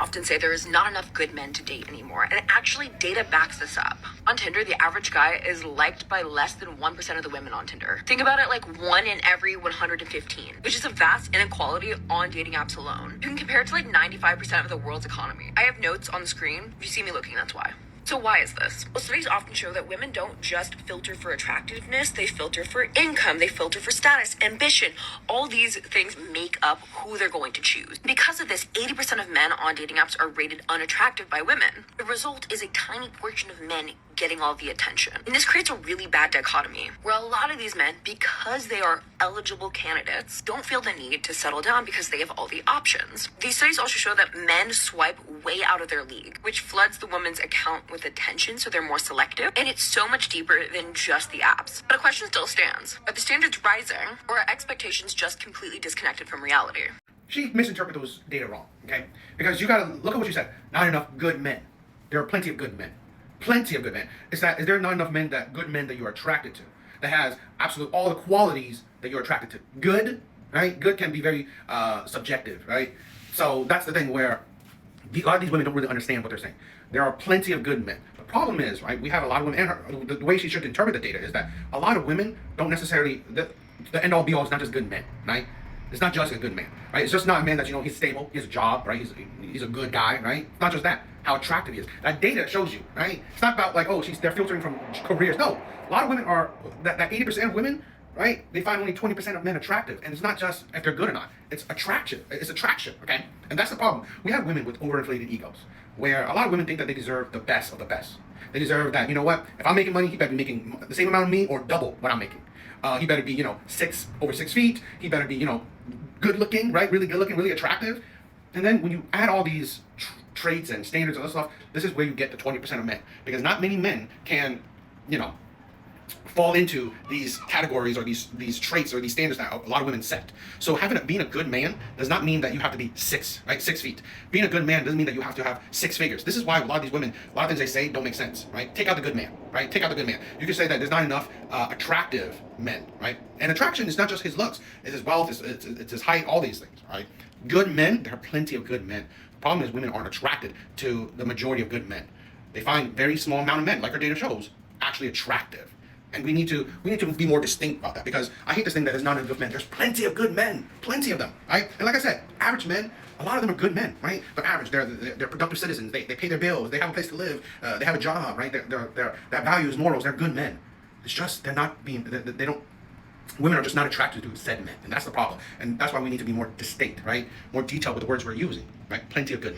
often say there is not enough good men to date anymore, and actually data backs this up. On Tinder, the average guy is liked by less than 1% of the women on Tinder. Think about it, like 1 in every 115, which is a vast inequality on dating apps alone. You can compare it to like 95% of the world's economy. I have notes on the screen. If you see me looking, that's why. So why is this? Well, studies often show that women don't just filter for attractiveness, they filter for income, they filter for status, ambition. All these things make up who they're going to choose. Because of this, 80% of men on dating apps are rated unattractive by women. The result is a tiny portion of men getting all the attention. And this creates a really bad dichotomy, where a lot of these men, because they are eligible candidates, don't feel the need to settle down because they have all the options. These studies also show that men swipe way out of their league, which floods the woman's account with attention, so they're more selective. And it's so much deeper than just the apps. But a question still stands. Are the standards rising, or are expectations just completely disconnected from reality? She misinterpreted those data wrong, okay? Because you gotta look at what you said. Not enough good men. There are plenty of good men. Plenty of good men. Is there not enough good men that you're attracted to? That has absolute all the qualities that you're attracted to. Good, right? Good can be very subjective, right? So that's the thing where a lot of these women don't really understand what they're saying. There are plenty of good men. The problem is, right, we have a lot of women, and the way she should interpret the data is that a lot of women don't necessarily, the end all be all is not just good men, right? It's not just a good man, right? It's just not a man that, he's stable, he has a job, right? He's a good guy, right? It's not just that, how attractive he is. That data shows you, right? It's not about like, they're filtering from careers. No, a lot of women are, that 80% of women, right? They find only 20% of men attractive. And it's not just if they're good or not. It's attraction. It's attraction, okay? And that's the problem. We have women with overinflated egos, where a lot of women think that they deserve the best of the best. They deserve that, if I'm making money, he better be making the same amount of me or double what I'm making. He better be, over 6 feet. He better be, good looking, right? Really good looking, really attractive. And then when you add all these traits and standards and other stuff, this is where you get the 20% of men. Because not many men can, fall into these categories or these traits or these standards that a lot of women set. So being a good man does not mean that you have to be 6 feet. Being a good man doesn't mean that you have to have 6 figures. This is why a lot of these women, a lot of things they say don't make sense, right? Take out the good man, right? Take out the good man. You can say that there's not enough attractive men, right? And attraction is not just his looks, it's his wealth, it's his height, all these things, right? Good men, there are plenty of good men. The problem is women aren't attracted to the majority of good men. They find very small amount of men, like our data shows, actually attractive. And we need to be more distinct about that, because I hate this thing that there's not enough good men. There's plenty of good men, plenty of them, right? And like I said, average men, a lot of them are good men, right? But average, they're productive citizens. They pay their bills. They have a place to live. They have a job, right? Their values, morals. They're good men. It's just they're not being. They don't. Women are just not attracted to said men, and that's the problem. And that's why we need to be more distinct, right? More detailed with the words we're using, right? Plenty of good men.